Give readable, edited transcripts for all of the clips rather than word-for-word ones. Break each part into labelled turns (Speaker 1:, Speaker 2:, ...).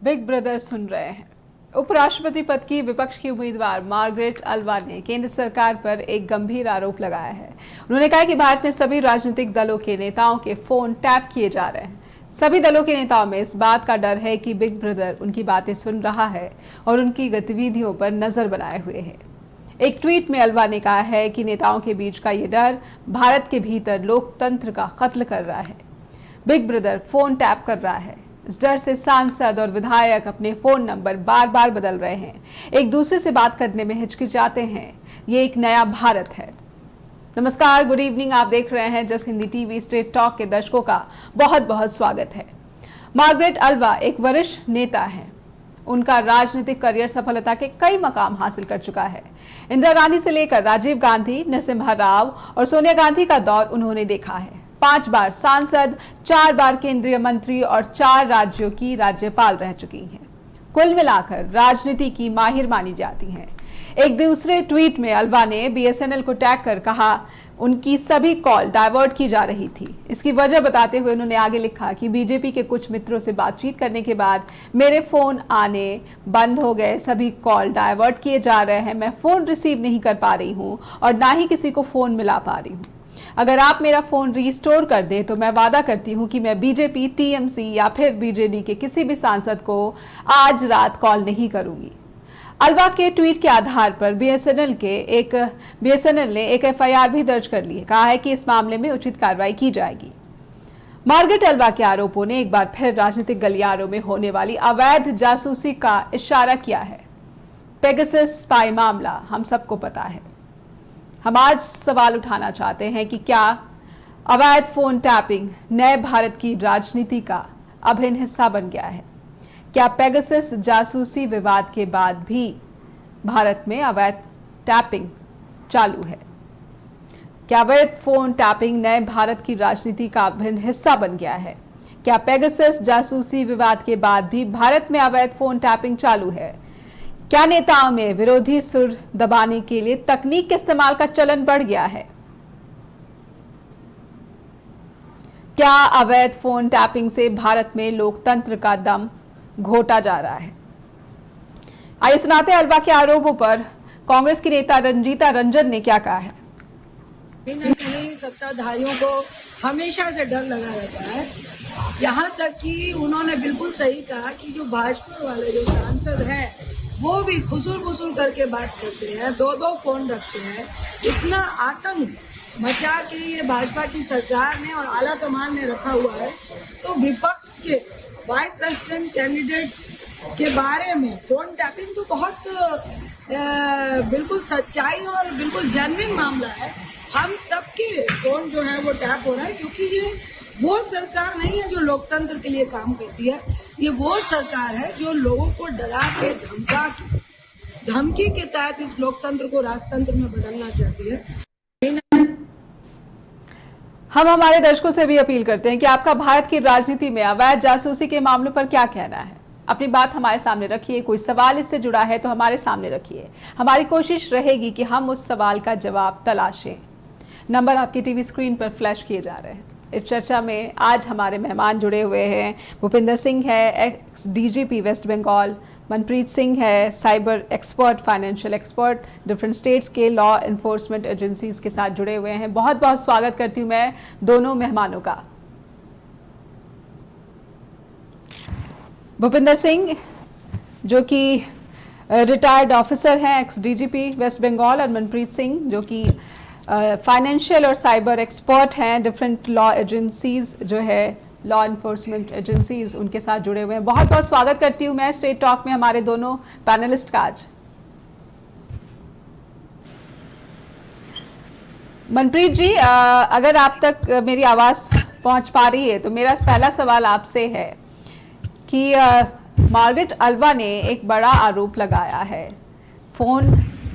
Speaker 1: Big brother सुन रहे हैं। उपराष्ट्रपति पद की विपक्ष की उम्मीदवार मार्गरेट अल्वा ने केंद्र सरकार पर एक गंभीर आरोप लगाया है। उन्होंने कहा कि भारत में सभी राजनीतिक दलों के नेताओं के फोन टैप किए जा रहे हैं। सभी दलों के नेताओं में इस बात का डर है कि बिग ब्रदर उनकी बातें सुन रहा है और उनकी गतिविधियों पर नजर बनाए हुए है। एक ट्वीट में अल्वा ने कहा है कि नेताओं के बीच का ये डर भारत के भीतर लोकतंत्र का कत्ल कर रहा है। बिग ब्रदर फोन टैप कर रहा है। इस डर से सांसद और विधायक अपने फोन नंबर बार बार बदल रहे हैं, एक दूसरे से बात करने में हिचकिचाते हैं। ये एक नया भारत है। नमस्कार, गुड इवनिंग। आप देख रहे हैं जस हिंदी टीवी। स्ट्रेट टॉक के दर्शकों का बहुत बहुत स्वागत है। मार्गरेट अल्वा एक वरिष्ठ नेता हैं। उनका राजनीतिक करियर सफलता के कई मकाम हासिल कर चुका है। इंदिरा गांधी से लेकर राजीव गांधी, नरसिम्हा राव और सोनिया गांधी का दौर उन्होंने देखा है। 5 बार सांसद, 4 बार केंद्रीय मंत्री और 4 राज्यों की राज्यपाल रह चुकी हैं। कुल मिलाकर राजनीति की माहिर मानी जाती हैं। एक दूसरे ट्वीट में अल्वा ने बीएसएनएल को टैग कर कहा उनकी सभी कॉल डाइवर्ट की जा रही थी। इसकी वजह बताते हुए उन्होंने आगे लिखा कि बीजेपी के कुछ मित्रों से बातचीत करने के बाद मेरे फोन आने बंद हो गए, सभी कॉल डाइवर्ट किए जा रहे हैं, मैं फोन रिसीव नहीं कर पा रही हूँ और ना ही किसी को फोन मिला पा रही हूँ। अगर आप मेरा फोन रिस्टोर कर दें तो मैं वादा करती हूं कि मैं बीजेपी, टीएमसी या फिर बीजेडी के किसी भी सांसद को आज रात कॉल नहीं करूंगी। अल्वा के ट्वीट के आधार पर बीएसएनएल ने एक एफआईआर भी दर्ज कर ली है। कहा है कि इस मामले में उचित कार्रवाई की जाएगी। मार्गरेट अल्वा के आरोपों ने एक बार फिर राजनीतिक गलियारों में होने वाली अवैध जासूसी का इशारा किया है। पेगासस स्पाई मामला हम सबको पता है। हम आज सवाल उठाना चाहते हैं कि क्या अवैध फोन टैपिंग नए भारत की राजनीति का अभिन्न हिस्सा बन गया है? क्या पेगासस जासूसी विवाद के बाद भी भारत में अवैध टैपिंग चालू है? क्या अवैध फोन टैपिंग नए भारत की राजनीति का अभिन्न हिस्सा बन गया है? क्या पेगासस जासूसी विवाद के बाद भी भारत में अवैध फोन टैपिंग चालू है? क्या नेताओं में विरोधी सुर दबाने के लिए तकनीक के इस्तेमाल का चलन बढ़ गया है? क्या अवैध फोन टैपिंग से भारत में लोकतंत्र का दम घोटा जा रहा है? आइए सुनाते हैं अल्वा के आरोपों पर कांग्रेस की नेता रंजीता रंजन ने क्या कहा है।
Speaker 2: कहीं सत्ताधारियों को हमेशा से डर लगा रहता है। यहाँ तक कि उन्होंने बिल्कुल सही कहा कि जो भाजपा वाले जो सांसद हैं वो भी खुसुर करके बात करते हैं, 2-2 फोन रखते हैं। इतना आतंक मचा के ये भाजपा की सरकार ने और आला कमान ने रखा हुआ है। तो विपक्ष के वाइस प्रेसिडेंट कैंडिडेट के बारे में फोन टैपिंग तो बहुत बिल्कुल सच्चाई और बिल्कुल जेन्युइन मामला है। हम सबके फोन जो है वो टैप हो रहा है, क्योंकि ये वो सरकार नहीं है जो लोकतंत्र के लिए काम करती है। ये वो सरकार है जो लोगों को डरा के धमकी के तहत इस लोकतंत्र को राजतंत्र में बदलना चाहती है।
Speaker 1: हम हमारे दर्शकों से भी अपील करते हैं कि आपका भारत की राजनीति में अवैध जासूसी के मामलों पर क्या कहना है। अपनी बात हमारे सामने रखिए। कोई सवाल इससे जुड़ा है तो हमारे सामने रखिए। हमारी कोशिश रहेगी कि हम उस सवाल का जवाब तलाशें। नंबर आपकी टीवी स्क्रीन पर फ्लैश किए जा रहे हैं। इस चर्चा में आज हमारे मेहमान जुड़े हुए हैं। भूपिंदर सिंह है, एक्स डीजीपी वेस्ट बंगाल। मनप्रीत सिंह है, cyber expert, financial expert, different states के लॉ इन्फोर्समेंट एजेंसीज के साथ जुड़े हुए हैं। बहुत बहुत स्वागत करती हूँ मैं दोनों मेहमानों का। भूपिंदर सिंह जो कि रिटायर्ड ऑफिसर हैं, एक्स डीजीपी वेस्ट बंगाल, और मनप्रीत सिंह जो कि फाइनेंशियल और साइबर एक्सपर्ट हैं, डिफरेंट लॉ एजेंसीज जो है लॉ इन्फोर्समेंट एजेंसीज, उनके साथ जुड़े हुए हैं। बहुत बहुत स्वागत करती हूँ मैं स्ट्रेट टॉक में हमारे दोनों पैनलिस्ट का आज। मनप्रीत जी, अगर आप तक मेरी आवाज़ पहुँच पा रही है तो मेरा पहला सवाल आपसे है कि मार्गरेट अल्वा ने एक बड़ा आरोप लगाया है। फोन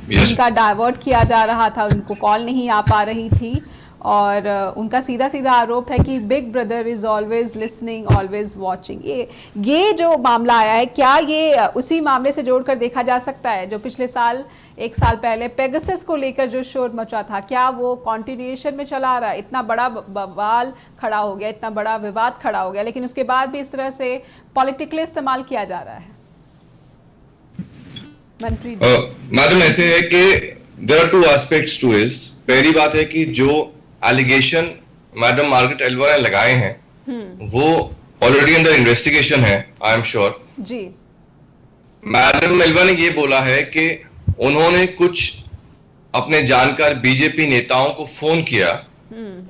Speaker 1: उनका डाइवर्ट किया जा रहा था, उनको कॉल नहीं आ पा रही थी और उनका सीधा सीधा आरोप है कि big brother is always listening, always watching. ये जो मामला आया है, क्या ये उसी मामले से जोड़कर देखा जा सकता है जो पिछले साल, एक साल पहले पेगासस को लेकर जो शोर मचा था, क्या वो कॉन्टिन्यूएशन में चला आ रहा है? इतना बड़ा बवाल खड़ा हो गया, इतना बड़ा विवाद खड़ा हो गया, लेकिन उसके बाद भी इस तरह से पॉलिटिकली इस्तेमाल किया जा रहा है। मनप्रीत
Speaker 3: मैडम, ऐसे है कि there are two aspects to this. पहली बात है कि जो एलिगेशन मैडम मार्गरेट एल्वा ने लगाए हैं वो ऑलरेडी अंडर इन्वेस्टिगेशन है, आई एम श्योर
Speaker 1: जी।
Speaker 3: मैडम एल्वा ने ये बोला है कि उन्होंने कुछ अपने जानकार बीजेपी नेताओं को फोन किया,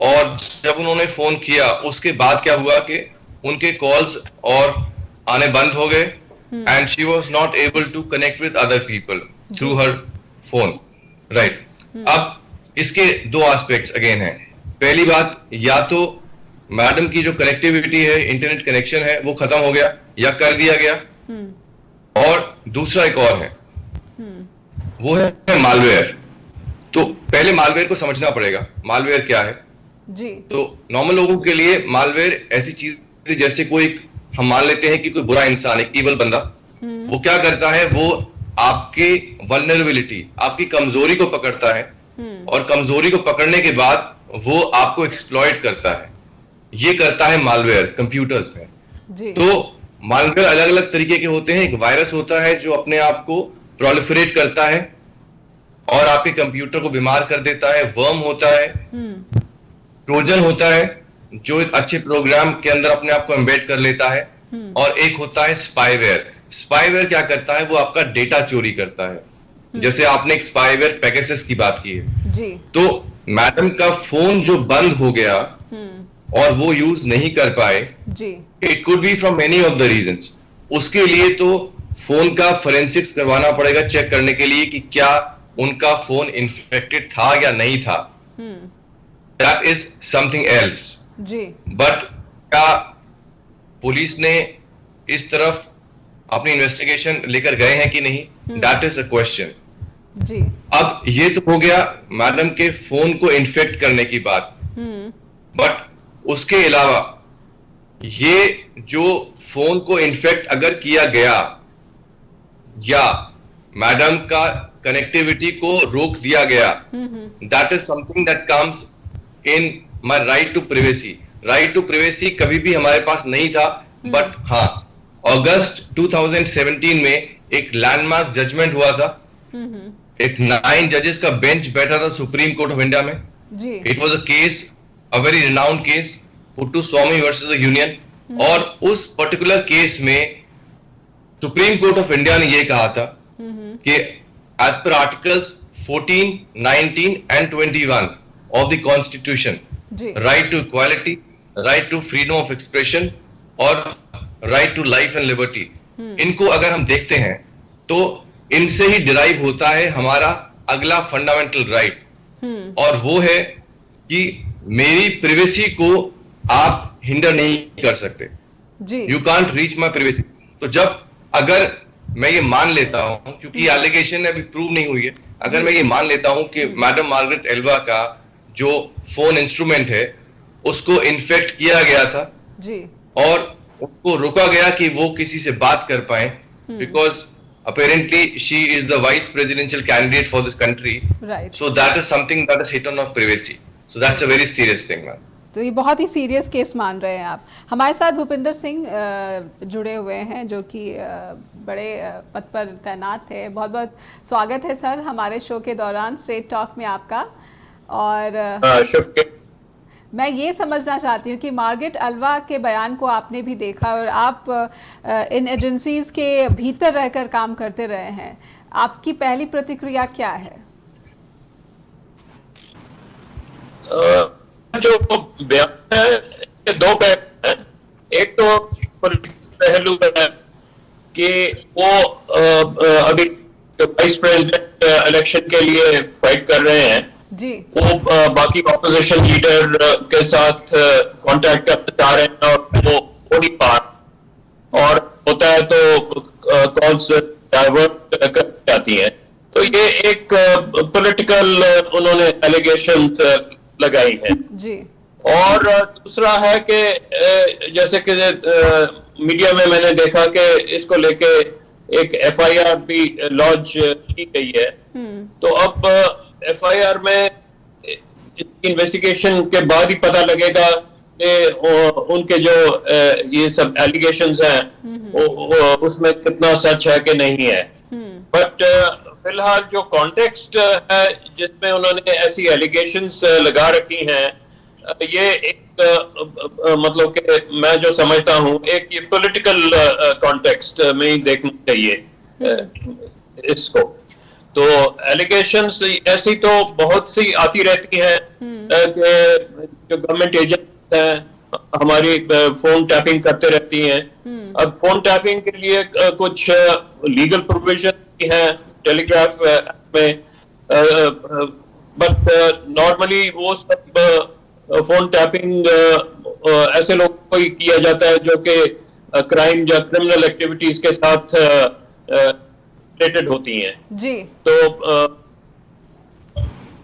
Speaker 3: और जब उन्होंने फोन किया उसके बाद क्या हुआ कि उनके कॉल्स और आने बंद हो गए, and she was not able to connect with other people through her phone, right. अब इसके दो एस्पेक्ट्स अगेन हैं। पहली बात, या तो मैडम की जो कनेक्टिविटी है, इंटरनेट कनेक्शन है, वो खत्म हो गया या कर दिया गया, और दूसरा एक और है, वो है मालवेयर। तो पहले मालवेयर को समझना पड़ेगा, मालवेयर क्या है
Speaker 1: जी।
Speaker 3: तो नॉर्मल लोगों के लिए मालवेयर ऐसी चीज जैसे कोई, हम मान लेते हैं कि कोई बुरा इंसान, एक इवल बंदा, वो क्या करता है, वो आपकी वल्नरेबिलिटी, आपकी कमजोरी को पकड़ता है, और कमजोरी को पकड़ने के बाद वो आपको एक्सप्लॉइट करता है। ये करता है मालवेयर कंप्यूटर्स में
Speaker 1: जी।
Speaker 3: तो मालवेयर अलग अलग तरीके के होते हैं। एक वायरस होता है जो अपने आप को प्रोलिफरेट करता है और आपके कंप्यूटर को बीमार कर देता है। वर्म होता है, ट्रोजन होता है जो एक अच्छे प्रोग्राम के अंदर अपने आप को एम्बेड कर लेता है, और एक होता है स्पाईवेयर। स्पाईवेयर क्या करता है, वो आपका डेटा चोरी करता है। जैसे आपने एक स्पाईवेयर पेगासस की बात की है
Speaker 1: जी।
Speaker 3: तो मैडम का फोन जो बंद हो गया और वो यूज नहीं कर पाए,
Speaker 1: जी।
Speaker 3: It could be from many of the reasons. उसके लिए तो फोन का फोरेंसिक्स करवाना पड़ेगा, चेक करने के लिए कि क्या उनका फोन इन्फेक्टेड था या नहीं था। दैट इज समथिंग एल्स
Speaker 1: जी।
Speaker 3: बट क्या पुलिस ने इस तरफ अपनी इन्वेस्टिगेशन लेकर गए हैं कि नहीं, दैट इज अ क्वेश्चन
Speaker 1: जी।
Speaker 3: अब ये तो हो गया मैडम के फोन को इन्फेक्ट करने की बात, बट उसके अलावा ये जो फोन को इन्फेक्ट अगर किया गया या मैडम का कनेक्टिविटी को रोक दिया गया, that is something that comes in my right to privacy. Right to privacy कभी भी हमारे पास नहीं था, बट हाँ, अगस्त 2017 में एक लैंडमार्क जजमेंट हुआ था। एक 9 जजेस का बेंच बैठा था सुप्रीम कोर्ट ऑफ इंडिया में
Speaker 1: जी।
Speaker 3: It was a case, a very renowned case, Puttu Swamy versus the union. और उस पर्टिकुलर केस में सुप्रीम कोर्ट ऑफ इंडिया ने यह कहा था कि as per articles 14, 19 and 21 of the constitution, right to equality, right to freedom of expression और right to life and liberty, इनको अगर हम देखते हैं तो इनसे ही डिराइव होता है हमारा अगला फंडामेंटल राइट, और वो है कि मेरी प्रिवेसी को आप हिंडर नहीं कर सकते
Speaker 1: जी।
Speaker 3: You can't reach my privacy. तो जब अगर मैं ये मान लेता हूं, क्योंकि एलिगेशन अभी प्रूव नहीं हुई है, अगर मैं ये मान लेता हूं कि मैडम मार्गरेट एल्वा का जो फोन इंस्ट्रूमेंट है उसको इन्फेक्ट किया गया था
Speaker 1: जी,
Speaker 3: और उनको रोका गया कि वो किसी से बात कर पाए, because apparently she is the vice presidential candidate for this country,
Speaker 1: right.
Speaker 3: So that is something that is hit on of privacy, so that's a very serious thing, man.
Speaker 1: तो ये बहुत ही सीरियस केस मान रहे हैं आप। हमारे साथ भूपिंदर सिंह जुड़े हुए हैं जो कि बड़े पद पर तैनात थे। बहुत बहुत स्वागत है सर हमारे शो के दौरान स्ट्रेट टॉक में आपका। और मैं ये समझना चाहती हूँ कि मार्गरेट एल्वा के बयान को आपने भी देखा और आप इन एजेंसीज के भीतर रहकर काम करते रहे हैं, आपकी पहली प्रतिक्रिया क्या है?
Speaker 4: जो बयान है दो पहलू है। एक तो पहलू है कि वो अभी वाइस प्रेसिडेंट इलेक्शन के लिए फाइट कर रहे हैं
Speaker 1: जी।
Speaker 4: वो बाकी ऑपोजिशन लीडर के साथ कांटेक्ट करना चाह रहे हैं और वो हो नहीं पा, और होता है तो कॉल्स डाइवर्ट कर जाती हैं। तो ये एक पॉलिटिकल उन्होंने एलिगेशंस लगाई हैं।
Speaker 1: जी।
Speaker 4: और दूसरा है कि जैसे कि मीडिया में मैंने देखा कि इसको लेके एक एफआईआर भी लॉन्च की गई है। तो अब एफआईआर में इन्वेस्टिगेशन के बाद ही पता लगेगा कि उनके जो ये सब एलिगेशंस हैं उसमें कितना सच है कि नहीं है। बट फिलहाल जो कॉन्टेक्स्ट है जिसमें उन्होंने ऐसी एलिगेशंस लगा रखी हैं, ये एक मतलब कि मैं जो समझता हूं एक ये पॉलिटिकल कॉन्टेक्स्ट में ही देखना चाहिए इसको। तो एलिगेशंस ऐसी तो बहुत सी आती रहती हैं कि जो गवर्नमेंट एजेंट हैं हमारी फोन टैपिंग करते रहती हैं। अब फोन टैपिंग के लिए कुछ लीगल प्रोविजन भी हैं टेलीग्राफ में, बट नॉर्मली वो सब फोन टैपिंग ऐसे लोग को ही किया जाता है जो कि क्राइम या क्रिमिनल एक्टिविटीज के साथ रिलेटेड होती हैं।
Speaker 1: जी।
Speaker 4: तो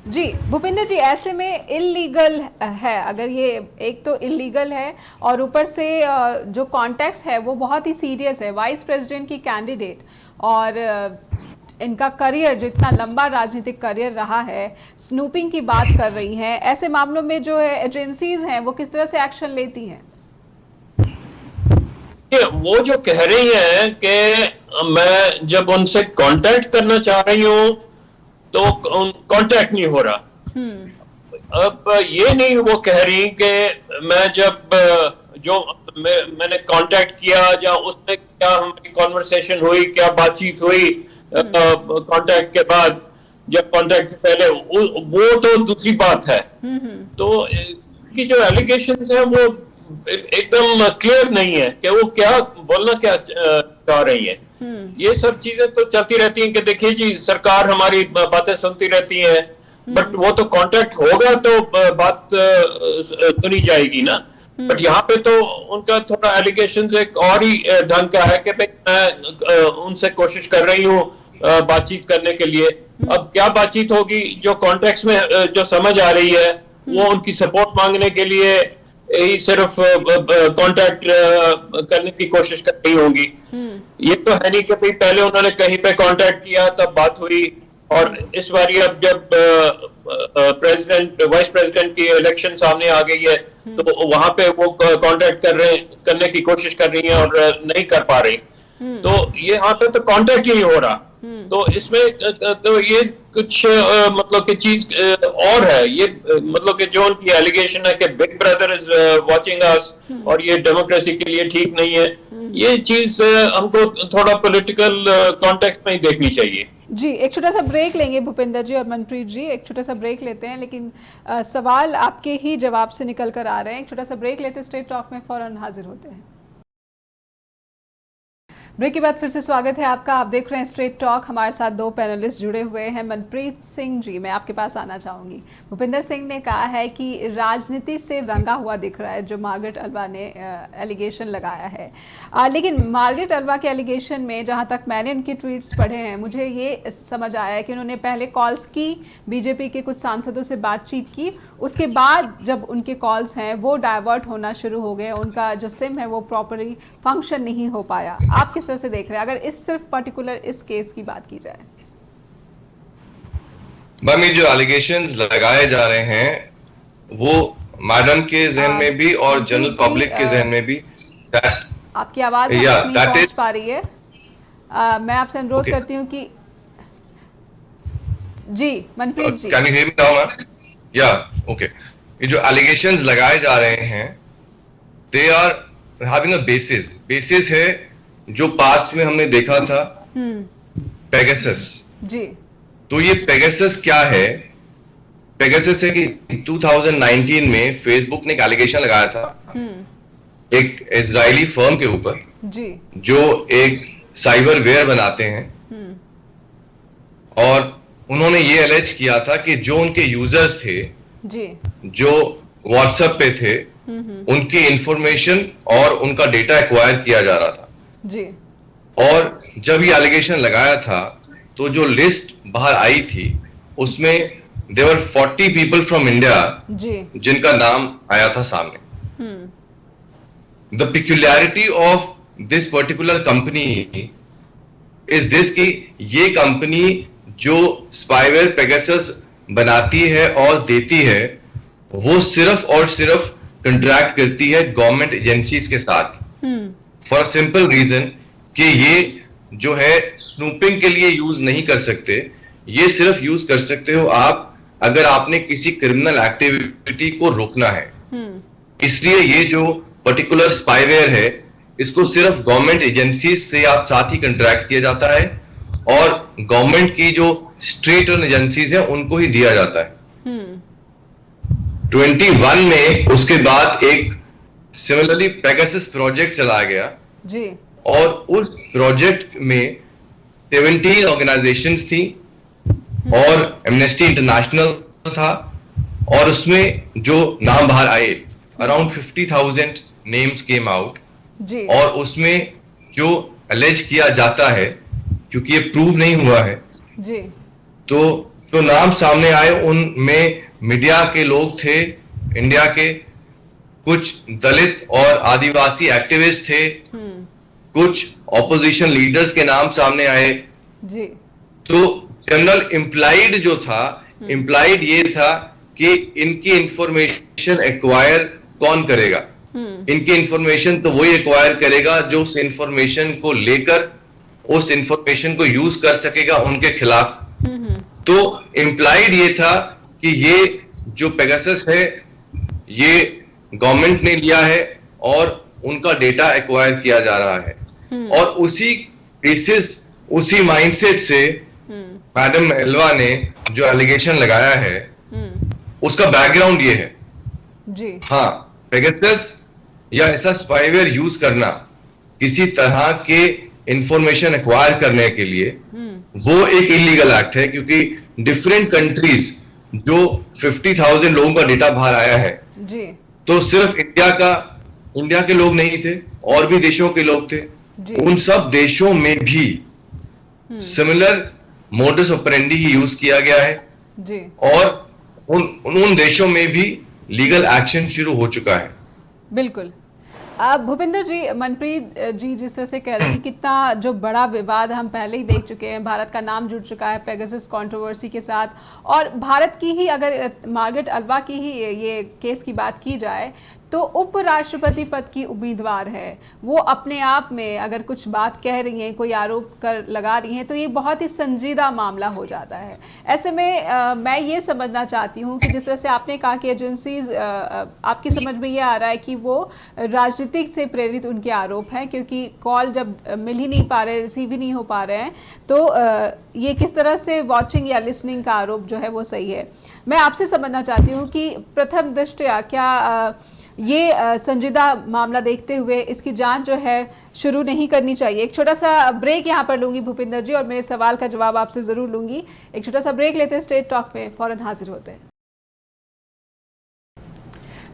Speaker 1: जी भूपिंदर जी, ऐसे में इलीगल है, अगर ये एक तो इलीगल है और ऊपर से जो कॉन्टेक्स्ट है वो बहुत ही सीरियस है, वाइस प्रेसिडेंट की कैंडिडेट और इनका करियर जो इतना लंबा राजनीतिक करियर रहा है, स्नूपिंग की बात कर रही हैं, ऐसे मामलों में जो है एजेंसीज हैं वो किस तरह से एक्शन लेती हैं?
Speaker 4: वो जो कह रही हैं कि मैं जब उनसे कांटेक्ट करना चाह रही हूँ तो कांटेक्ट नहीं हो रहा। अब ये नहीं वो कह रही कि मैं जब जो मैंने कांटेक्ट किया या उसमें क्या हमारी कॉन्वर्सेशन हुई, क्या बातचीत हुई कांटेक्ट के बाद, जब कांटेक्ट के पहले, वो तो दूसरी बात है। तो की जो एलिगेशंस है वो एकदम क्लियर नहीं है कि वो क्या बोलना क्या चाह रही है। ये सब चीजें तो चलती रहती हैं कि देखिए जी सरकार हमारी बातें सुनती रहती है, बट वो तो कांटेक्ट होगा तो बात सुनी जाएगी ना। बट यहाँ पे तो उनका थोड़ा एलिगेशन एक और ही ढंग का है कि मैं उनसे कोशिश कर रही हूँ बातचीत करने के लिए। अब क्या बातचीत होगी, जो कॉन्टेक्स्ट में जो समझ आ रही है वो उनकी सपोर्ट मांगने के लिए ही सिर्फ कांटेक्ट करने की कोशिश कर रही होंगी। ये तो है नहीं कि भाई पहले उन्होंने कहीं पे कांटेक्ट किया तब बात हुई, और इस बार अब जब प्रेसिडेंट वाइस प्रेसिडेंट की इलेक्शन सामने आ गई है तो वहां पे वो कांटेक्ट करने की कोशिश कर रही है और नहीं कर पा रही। तो ये यहाँ पे तो कांटेक्ट ही नहीं हो रहा। तो इसमें तो ये कुछ मतलब कि चीज और है, ये मतलब कि जो उनकी एलिगेशन है कि big brother is watching us और ये डेमोक्रेसी के लिए ठीक नहीं है, ये चीज हमको थोड़ा पॉलिटिकल कॉन्टेक्स्ट में ही देखनी चाहिए।
Speaker 1: जी, एक छोटा सा ब्रेक लेंगे भूपिंदर जी और मनप्रीत जी, एक छोटा सा ब्रेक लेते हैं, लेकिन सवाल आपके ही जवाब से निकल कर आ रहे हैं। एक छोटा सा ब्रेक लेते हैं, स्ट्रेट टॉक में फौरन हाजिर होते हैं। ब्रेक के बाद फिर से स्वागत है आपका। आप देख रहे हैं स्ट्रेट टॉक। हमारे साथ दो पैनलिस्ट जुड़े हुए हैं। मनप्रीत सिंह जी, मैं आपके पास आना चाहूँगी। भूपिंदर सिंह ने कहा है कि राजनीति से रंगा हुआ दिख रहा है जो मार्गरेट अल्वा ने एलिगेशन लगाया है, लेकिन मार्गरेट अल्वा के एलिगेशन में जहाँ तक मैंने उनके ट्वीट्स पढ़े हैं, मुझे ये समझ आया है कि उन्होंने पहले कॉल्स की, बीजेपी के कुछ सांसदों से बातचीत की, उसके बाद जब उनके कॉल्स हैं वो डाइवर्ट होना शुरू हो गए, उनका जो सिम है वो प्रॉपरली फंक्शन नहीं हो पाया। आप किस तरह से देख रहे हैं अगर इस सिर्फ पर्टिकुलर इस केस की बात की जाए?
Speaker 3: मैम, ये जो एलिगेशंस लगाए जा रहे हैं वो मैडम के जहन में भी और जनरल पब्लिक के जहन में भी
Speaker 1: आपकी आवाज नहीं पहुंच पा रही है। मैं आपसे अनुरोध करती हूँ कि जी Manpreet ji,
Speaker 3: can you hear me now ma'am? या ओके। ये जो एलिगेशंस लगाए जा रहे हैं they are having a basis है जो पास्ट में हमने देखा था, पेगासस जी। तो ये पेगासस क्या है? पेगासस है कि 2019 में फेसबुक ने एक एलिगेशन लगाया था एक इजरायली फर्म के ऊपर जी, जो एक साइबर वेयर बनाते हैं, और उन्होंने ये एलेज किया था कि जो उनके यूजर्स थे जी, जो व्हाट्सएप पे थे, उनकी इंफॉर्मेशन और उनका डेटा एक्वायर किया जा रहा था जी। और जब ये एलिगेशन लगाया था तो जो लिस्ट बाहर आई थी उसमें there were 40 people from India
Speaker 1: जी
Speaker 3: जिनका नाम आया था सामने। The peculiarity of this particular company is this कि ये कंपनी जो स्पाईवेयर पेगासस बनाती है और देती है, वो सिर्फ और सिर्फ कंट्रैक्ट करती है गवर्नमेंट एजेंसीज के साथ, फॉर सिंपल रीजन कि ये जो है स्नूपिंग के लिए यूज नहीं कर सकते। ये सिर्फ यूज कर सकते हो आप अगर आपने किसी क्रिमिनल एक्टिविटी को रोकना है। इसलिए ये जो पर्टिकुलर स्पाईवेयर है, इसको सिर्फ गवर्नमेंट एजेंसी से आप साथ ही कंट्रैक्ट किया जाता है और गवर्नमेंट की जो स्टेट और एजेंसीज हैं उनको ही दिया जाता है। 21 में उसके बाद एक सिमिलरली पेगासस प्रोजेक्ट चलाया गया
Speaker 1: जी,
Speaker 3: और उस प्रोजेक्ट में 17 ऑर्गेनाइजेशंस थी और एमनेस्टी इंटरनेशनल था, और उसमें जो नाम बाहर आए अराउंड 50,000 नेम्स केम आउट।
Speaker 1: जी,
Speaker 3: और उसमें जो अलेज किया जाता है, क्योंकि ये प्रूव नहीं हुआ है,
Speaker 1: जी,
Speaker 3: तो जो नाम सामने आए उनमें मीडिया के लोग थे, इंडिया के कुछ दलित और आदिवासी एक्टिविस्ट थे, कुछ ऑपोजिशन लीडर्स के नाम सामने आए।
Speaker 1: जी,
Speaker 3: तो जनरल इम्प्लाइड जो था, इम्प्लाइड ये था कि इनकी इंफॉर्मेशन एक्वायर कौन करेगा। इनकी इंफॉर्मेशन तो वही एक्वायर करेगा जो उस इंफॉर्मेशन को लेकर उस इंफॉर्मेशन को यूज कर सकेगा उनके खिलाफ। तो इम्प्लाइड ये था कि ये जो पेगासस है ये गवर्नमेंट ने लिया है और उनका डेटा एक्वायर किया जा रहा है। और उसी बेसिस, उसी माइंडसेट से मैडम एल्वा ने जो एलिगेशन लगाया है उसका बैकग्राउंड ये है।
Speaker 1: जी,
Speaker 3: हाँ, पेगासस या ऐसा स्पाईवेयर यूज करना किसी तरह के इंफॉर्मेशन एक्वायर करने के लिए वो एक इलीगल एक्ट है, क्योंकि डिफरेंट कंट्रीज जो 50,000 लोगों का डेटा बाहर आया है,
Speaker 1: जी,
Speaker 3: तो सिर्फ इंडिया के लोग नहीं थे, और भी देशों के लोग थे।
Speaker 1: जी,
Speaker 3: उन सब देशों में भी सिमिलर मोडस ऑपरेंडी ही यूज किया गया है,
Speaker 1: जी,
Speaker 3: और उन देशों में भी लीगल एक्शन शुरू हो चुका है।
Speaker 1: बिल्कुल। भूपिंदर जी, मनप्रीत जी जिस तरह से कह रहे हैं कि कितना जो बड़ा विवाद हम पहले ही देख चुके हैं, भारत का नाम जुड़ चुका है पेगासस कंट्रोवर्सी के साथ, और भारत की ही अगर मार्गरेट अल्वा की ही ये केस की बात की जाए तो उपराष्ट्रपति पद की उम्मीदवार है, वो अपने आप में अगर कुछ बात कह रही हैं, कोई आरोप कर लगा रही हैं, तो ये बहुत ही संजीदा मामला हो जाता है। ऐसे में मैं ये समझना चाहती हूँ कि जिस तरह से आपने कहा कि एजेंसीज, आपकी समझ में ये आ रहा है कि वो राजनीतिक से प्रेरित उनके आरोप हैं, क्योंकि कॉल जब मिल ही नहीं पा रहे, रिसीव ही नहीं हो पा रहे हैं, तो ये किस तरह से वॉचिंग या लिसनिंग का आरोप जो है वो सही है। मैं आपसे समझना चाहती हूँ कि प्रथम दृष्टया क्या ये संजीदा मामला देखते हुए इसकी जांच जो है शुरू नहीं करनी चाहिए? एक छोटा सा ब्रेक यहाँ पर लूंगी भूपिंदर जी, और मेरे सवाल का जवाब आपसे जरूर लूंगी। एक छोटा सा ब्रेक लेते हैं, स्ट्रेट टॉक में फौरन हाजिर होते हैं।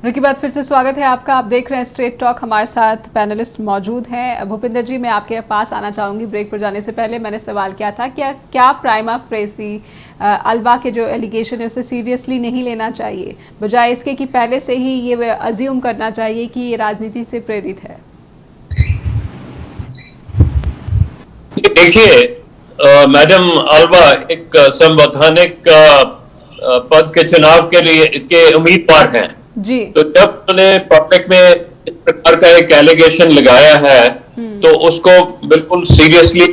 Speaker 1: ब्रेक के बाद फिर से स्वागत है आपका। आप देख रहे हैं स्ट्रेट टॉक, हमारे साथ पैनलिस्ट मौजूद हैं। भूपिंदर जी, मैं आपके पास आना चाहूँगी। ब्रेक पर जाने से पहले मैंने सवाल किया था क्या प्राइमा फेसी अल्वा के जो एलिगेशन है उसे सीरियसली नहीं लेना चाहिए, बजाय इसके कि पहले से ही ये अज्यूम करना चाहिए कि ये राजनीति से प्रेरित है?
Speaker 4: देखिए, मैडम अल्वा एक संवैधानिक पद के चुनाव के लिए के उम्मीदवार हैं
Speaker 1: जी।
Speaker 4: तो जब उन्होंने पब्लिक में इस प्रकार का एक एलिगेशन लगाया है तो उसको बिल्कुल सीरियसली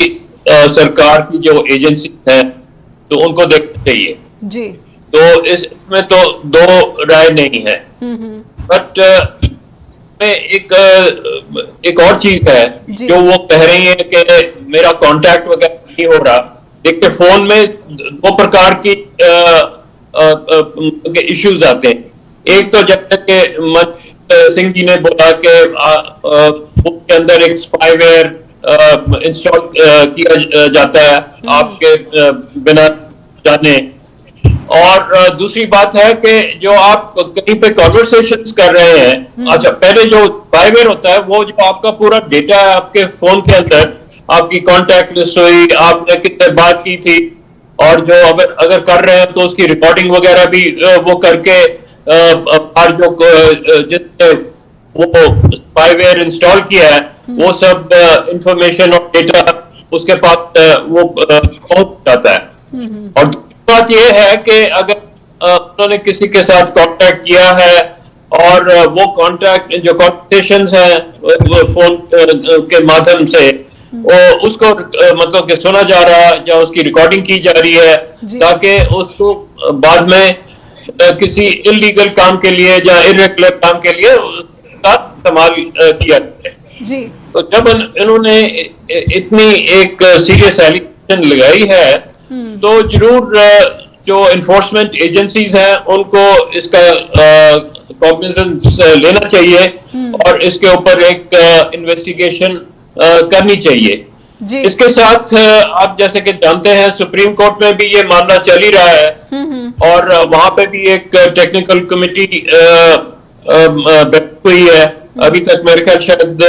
Speaker 4: सरकार की जो एजेंसी है तो उनको देखना चाहिए
Speaker 1: जी।
Speaker 4: तो इसमें तो दो राय नहीं है। बट एक और चीज है जो वो कह रही है कि मेरा कांटेक्ट वगैरह नहीं हो रहा। देखिए, फोन में दो प्रकार की इश्यूज आते हैं। एक तो जब तक के मनप्रीत सिंह जी ने बोला कि उसके अंदर एक स्पाईवेयर इंस्टॉल किया जाता है आपके बिना जाने, और दूसरी बात है कि जो आप कहीं पे कॉन्वर्सेशंस कर रहे हैं, अच्छा पहले जो स्पाईवेयर होता है वो जो आपका पूरा डेटा है आपके फोन के अंदर, आपकी कॉन्टैक्ट लिस्ट हुई, आपने कितने बात की थी, और जो अगर कर रहे हैं तो उसकी रिकॉर्डिंग वगैरह भी वो करके बाहर जो जिसने वो स्पाईवेयर इंस्टॉल किया है वो सब इंफॉर्मेशन और डेटा उसके पास वो पहुंच जाता है। और दूसरी बात ये है कि अगर उन्होंने किसी के साथ कांटेक्ट किया है और वो कांटेक्ट जो कॉन्वर्सेशंस हैं फोन के माध्यम से वो उसको मतलब कि सुना जा रहा है या उसकी रिकॉर्डिंग की जा रही है ताकि उसको बाद में किसी इलीगल काम के लिए या इरेगुलर काम के लिए उसका इस्तेमाल किया जाए।
Speaker 1: जी।
Speaker 4: तो जब इन्होंने इतनी एक सीरियस एलिगेशन लगाई है तो जरूर जो इन्फोर्समेंट एजेंसीज हैं उनको इसका कॉग्निजेंस लेना चाहिए और इसके ऊपर एक इन्वेस्टिगेशन करनी चाहिए।
Speaker 1: जी।
Speaker 4: इसके साथ आप जैसे कि जानते हैं सुप्रीम कोर्ट में भी ये मामला चल ही रहा है और वहां पे भी एक टेक्निकल कमेटी बैठी हुई है। अभी तक मेरे ख्याल शायद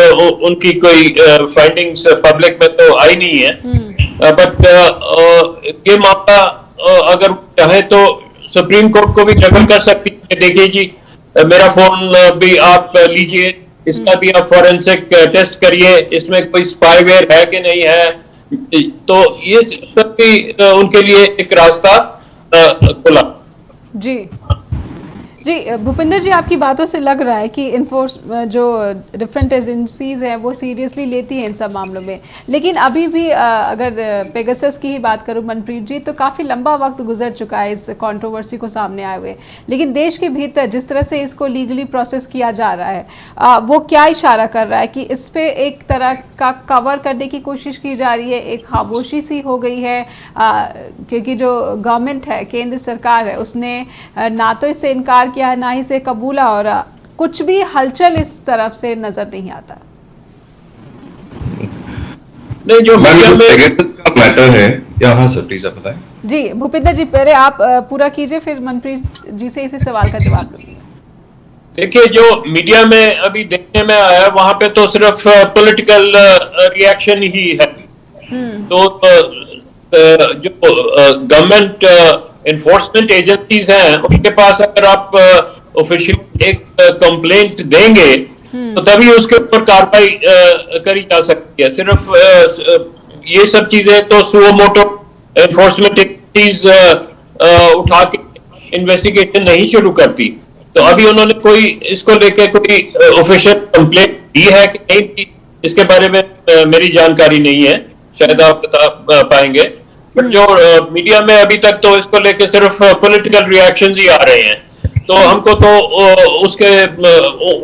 Speaker 4: उनकी कोई फाइंडिंग्स पब्लिक में तो आई नहीं है, बट ये मामला अगर चाहे तो सुप्रीम कोर्ट को भी रेफर कर सकती है, देखिए जी मेरा फोन भी आप लीजिए, इसका भी आप फॉरेंसिक टेस्ट करिए, इसमें कोई स्पाईवेयर है कि नहीं है। तो ये सब भी उनके लिए एक रास्ता खुला।
Speaker 1: जी जी। भूपिंदर जी, आपकी बातों से लग रहा है कि जो डिफरेंट एजेंसीज हैं वो सीरियसली लेती हैं इन सब मामलों में, लेकिन अभी भी अगर पेगासस की ही बात करूं मनप्रीत जी, तो काफ़ी लंबा वक्त गुजर चुका है इस कंट्रोवर्सी को सामने आए हुए, लेकिन देश के भीतर जिस तरह से इसको लीगली प्रोसेस किया जा रहा है वो क्या इशारा कर रहा है कि इस पर एक तरह का कवर करने की कोशिश की जा रही है, एक खामोशी सी हो गई है, क्योंकि जो गवर्नमेंट है, केंद्र सरकार है, उसने ना तो इससे इनकार किया है ना ही से कबूला, और कुछ भी हलचल इस तरफ से नजर नहीं आता।
Speaker 4: नहीं, जो
Speaker 3: का मैटर है यहाँ सर प्लीज आप बताएं।
Speaker 1: जी भूपिंदर जी, पहले आप पूरा कीजिए, फिर मनप्रीत जी से इसी सवाल का जवाब दीजिए।
Speaker 4: देखिए, जो मीडिया में अभी देखने में आया वहां पे तो सिर्फ पॉलिटिकल रिएक्शन ही है। तो जो गवर्नमेंट इन्फोर्समेंट एजेंसीज हैं उनके पास अगर आप ऑफिशियल एक कंप्लेंट देंगे तो तभी उसके ऊपर कार्रवाई करी जा सकती है। सिर्फ ये सब चीजें तो सुओ मोटो इन्फोर्समेंट एजेंसीज उठा के इन्वेस्टिगेशन नहीं शुरू करती। तो अभी उन्होंने कोई इसको लेके कोई ऑफिशियल कंप्लेंट दी है कि नहीं दी, इसके बारे में मेरी जानकारी नहीं है, शायद आप बता पाएंगे। बट जो मीडिया में अभी तक तो इसको लेके सिर्फ पॉलिटिकल रिएक्शंस ही आ रहे हैं, तो हमको तो उसके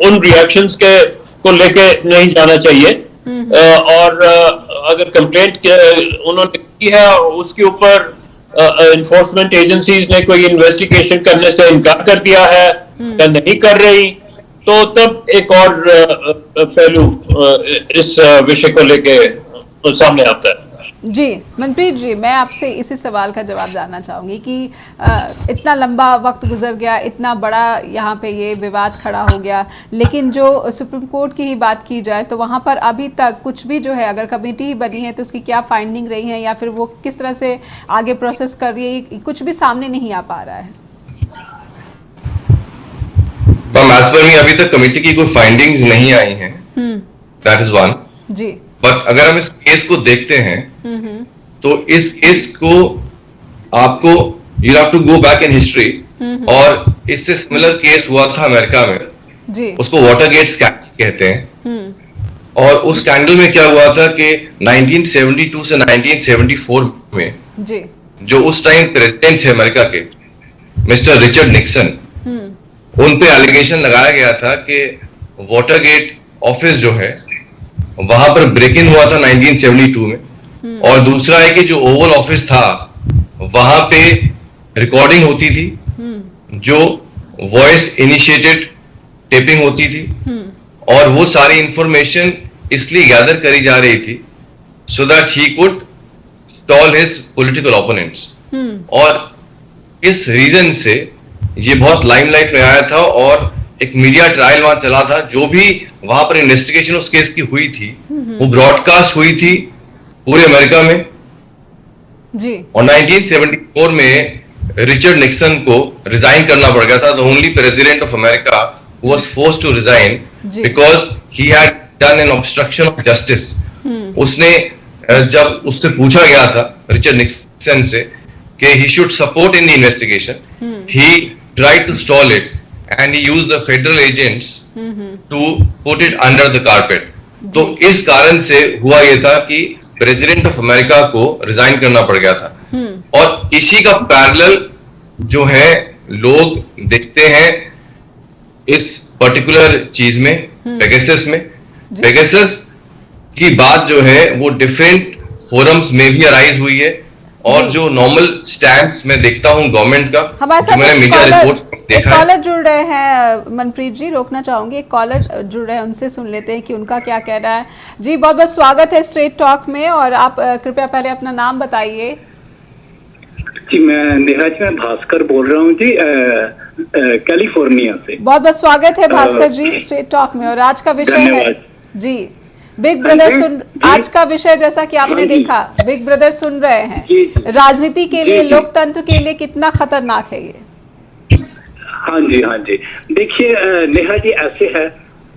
Speaker 4: उन रिएक्शंस के को लेके नहीं जाना चाहिए। और अगर कंप्लेंट उन्होंने की है उसके ऊपर इन्फोर्समेंट एजेंसीज ने कोई इन्वेस्टिगेशन करने से इनकार कर दिया है या नहीं कर रही, तो तब एक और पहलू इस विषय को लेके सामने आता है।
Speaker 1: जी मनप्रीत जी, मैं आपसे इसी सवाल का जवाब जानना चाहूँगी कि इतना लंबा वक्त गुजर गया, इतना बड़ा यहाँ पे ये विवाद खड़ा हो गया, लेकिन जो सुप्रीम कोर्ट की ही बात की जाए तो वहाँ पर अभी तक कुछ भी जो है, अगर कमेटी ही बनी है तो उसकी क्या फाइंडिंग रही है या फिर वो किस तरह से आगे प्रोसेस कर रही है, कुछ भी सामने नहीं आ पा रहा है।
Speaker 3: अभी तक कमेटी की कोई फाइंडिंग्स नहीं आई हैं, दैट इज वन
Speaker 1: जी।
Speaker 3: बट अगर हम इस केस को देखते हैं तो इस केस को आपको you have to go back in history, और इससे सिमिलर केस हुआ था अमेरिका में
Speaker 1: जी।
Speaker 3: उसको वाटरगेट स्कैंडल कहते हैं। और उस स्कैंडल में क्या हुआ था कि 1972 से 1974 में
Speaker 1: जी।
Speaker 3: जो उस टाइम प्रेसिडेंट थे अमेरिका के मिस्टर रिचर्ड निक्सन, उन पे एलिगेशन लगाया गया था कि वाटरगेट ऑफिस जो है वहां पर ब्रेक इन हुआ था 1972 में, और दूसरा है कि जो ओवल ऑफिस था वहां पे रिकॉर्डिंग होती थी, जो वॉइस इनिशिएटेड टेपिंग होती थी, और वो सारी इंफॉर्मेशन इसलिए गैदर करी जा रही थी so that he could stall his political opponents. और इस रीजन से ये बहुत लाइमलाइट में आया था और एक मीडिया ट्रायल वहां चला था। जो भी वहां पर इन्वेस्टिगेशन उस केस की हुई थी वो ब्रॉडकास्ट हुई थी पूरे अमेरिका में,
Speaker 1: जी।
Speaker 3: और 1974 में रिचर्ड निक्सन को रिजाइन करना पड़ गया था, the only president of America who was forced to resign
Speaker 1: जी।
Speaker 3: Because he had done an obstruction of justice. उसने जब उससे पूछा गया था रिचर्ड निक्सन से कि he should support in the investigation, he tried to stall it and he used the federal agents to put it under the carpet. तो इस कारण से हुआ यह था कि प्रेसिडेंट ऑफ अमेरिका को रिजाइन करना पड़ गया था। और इसी का पैरेलल जो है लोग देखते हैं इस पर्टिकुलर चीज में, पेगासस में। पेगासस की बात जो है वो डिफरेंट फोरम्स में भी अराइज हुई है, और जो नॉर्मल स्टैंड्स में देखता हूं गवर्नमेंट का,
Speaker 1: हमारे
Speaker 3: जो
Speaker 1: साथ
Speaker 3: मैंने मीडिया रिपोर्ट्स देखा है।
Speaker 1: कॉलर जुड़ रहे हैं मनप्रीत जी, रोकना चाहूंगी, एक कॉलर जुड़ रहे हैं, उनसे सुन लेते हैं कि उनका क्या कहना है। जी बहुत बहुत स्वागत है स्ट्रेट टॉक में, और आप कृपया पहले अपना नाम बताइए।
Speaker 5: जी मैं निराज में भास्कर बोल रहा हूँ जी, कैलिफोर्निया से।
Speaker 1: बहुत बहुत स्वागत है भास्कर जी स्ट्रेट टॉक में। और आज का विषय है
Speaker 5: धन्यवाद।
Speaker 1: जी बिग ब्रदर सुन, आज का विषय जैसा कि आपने देखा बिग ब्रदर सुन रहे हैं,
Speaker 5: जी।
Speaker 1: राजनीति के लिए,
Speaker 5: जी।
Speaker 1: लोकतंत्र के लिए कितना खतरनाक है ये?
Speaker 5: हाँ जी, हाँ जी। देखिए नेहा जी, ऐसे है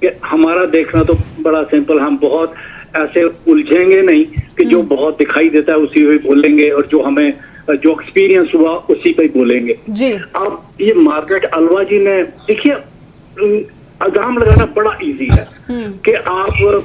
Speaker 5: कि हमारा देखना तो बड़ा सिंपल, हम बहुत ऐसे उलझेंगे नहीं कि जो बहुत दिखाई देता है उसी पे बोलेंगे, और जो हमें जो एक्सपीरियंस हुआ उसी पे बोलेंगे
Speaker 1: जी।
Speaker 5: अब ये मार्गारेट अल्वा जी ने, देखिए इल्जाम लगाना बड़ा इजी है कि आप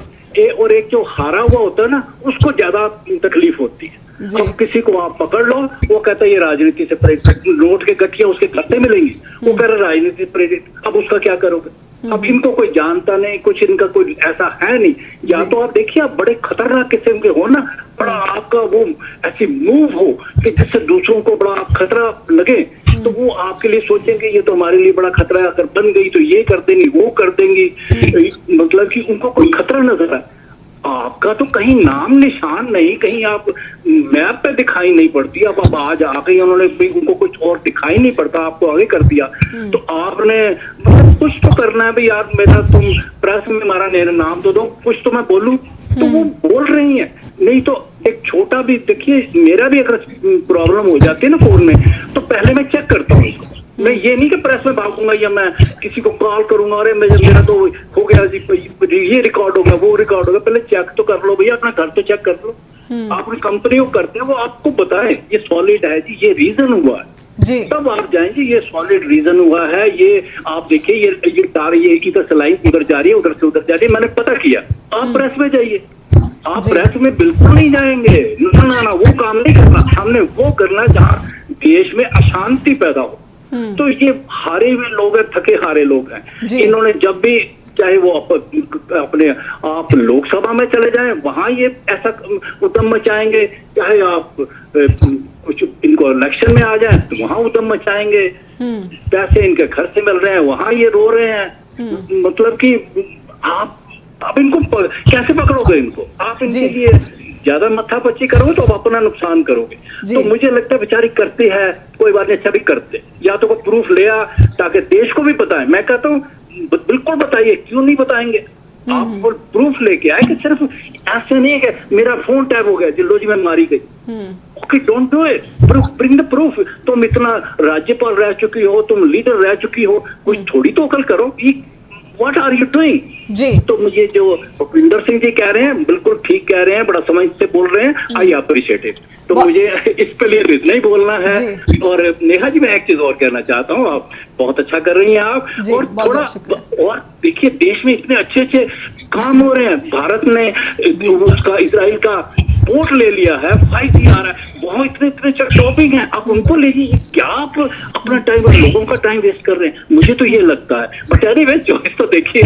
Speaker 5: और एक जो हारा हुआ होता है ना, उसको ज्यादा तकलीफ होती है। अब किसी को आप पकड़ लो, वो कहता है ये राजनीति से प्रेरित, नोट के गठिया उसके खाते मिलेंगे, वो कह रहे राजनीति से प्रेरित। अब उसका क्या करोगे? अब इनको कोई जानता नहीं, कुछ इनका कोई ऐसा है नहीं। या तो आप देखिए, आप बड़े खतरनाक किस्म के हो ना, बड़ा आपका वो ऐसी मूव हो कि जिससे दूसरों को बड़ा खतरा लगे, तो वो आपके लिए सोचेंगे ये तो हमारे लिए बड़ा खतरा है, अगर बन गई तो ये कर देंगी, वो कर देंगी, मतलब कि उनको कोई खतरा नजर है। आपका तो कहीं नाम निशान नहीं, कहीं आप मैप पे दिखाई नहीं पड़ती। अब आज आ गई उन्होंने, उनको कुछ और दिखाई नहीं पड़ता, आपको आगे कर दिया। तो आपने मतलब कुछ तो करना है भाई यार, मेरा तुम प्रेस में हमारा नाम तो दो, कुछ तो मैं बोलूं। तो वो बोल रही है, नहीं तो एक छोटा भी, देखिए मेरा भी अगर प्रॉब्लम हो जाती है ना फोन में, तो पहले मैं चेक करता हूँ इसको। मैं ये नहीं कि प्रेस में भागूंगा या मैं किसी को कॉल करूंगा, अरे मेरा तो हो गया जी, ये रिकॉर्ड हो गया, वो रिकॉर्ड हो गया। पहले चेक तो कर लो भैया, अपना घर तो चेक कर लो। आप अपनी कंपनी को करते हैं, वो आपको बताए ये सॉलिड है जी, ये रीजन हुआ है
Speaker 1: जी।
Speaker 5: तब आप जाएंगे, ये सॉलिड रीजन हुआ है, ये आप देखिए, ये तार ये इधर से लाइन उधर जा रही है, उधर से उधर जा रही है, मैंने पता किया। आप प्रेस में जाइए, आप प्रेस में बिल्कुल नहीं जाएंगे, ना ना ना, वो काम नहीं करना। हमने वो करना जहाँ देश में अशांति पैदा हो। तो ये हारे हुए लोग हैं, थके हारे लोग हैं। इन्होंने जब भी, चाहे वो अपने आप लोकसभा में चले जाएं, वहां ये ऐसा उद्यम मचाएंगे, चाहे आप कुछ इनको इलेक्शन में आ जाए तो वहां उद्यम मचाएंगे। पैसे इनके घर से मिल रहे हैं, वहां ये रो रहे हैं। मतलब कि आप इनको कैसे पकड़ोगे? इनको आप इनके लिए ज्यादा मत्थापच्ची करोगे तो आप अपना नुकसान करोगे। तो मुझे लगता है बेचारी करते हैं, कोई बात नहीं, अच्छा भी करते, या तो कोई प्रूफ ले आ ताकि देश को भी बताए। मैं कहता हूँ बिल्कुल बताइए, क्यों नहीं बताएंगे? आप प्रूफ लेके आए कि सिर्फ ऐसे नहीं है कि मेरा फोन टैप हो गया, जिल्लो जी में मारी गई। Okay, don't do it, bring the proof. तुम इतना राज्यपाल रह चुकी हो, तुम लीडर रह चुकी हो, कुछ थोड़ी तो अकल करो। व्हाट आर यू डूइंग जी? तो मुझे जो भूपिंदर सिंह जी कह रहे हैं बिल्कुल ठीक कह रहे हैं, बड़ा समझ से बोल रहे हैं, आई अप्रिशिएट इट। तो मुझे इस पे लिए इतना ही बोलना है। और नेहा जी, मैं एक चीज और कहना चाहता हूँ, आप बहुत अच्छा कर रही हैं आप, और थोड़ा और देखिए, देश में इतने अच्छे अच्छे काम हो रहे हैं। भारत ने उसका इजराइल का पोर्ट ले लिया है, 5G आ रहा है, वहाँ इतने इतने शॉपिंग है, आप उनको ले लीजिए। क्या आप अपना टाइम और लोगों का टाइम वेस्ट कर रहे हैं? मुझे तो ये लगता है। बट एनीवे, चॉइस तो देखिए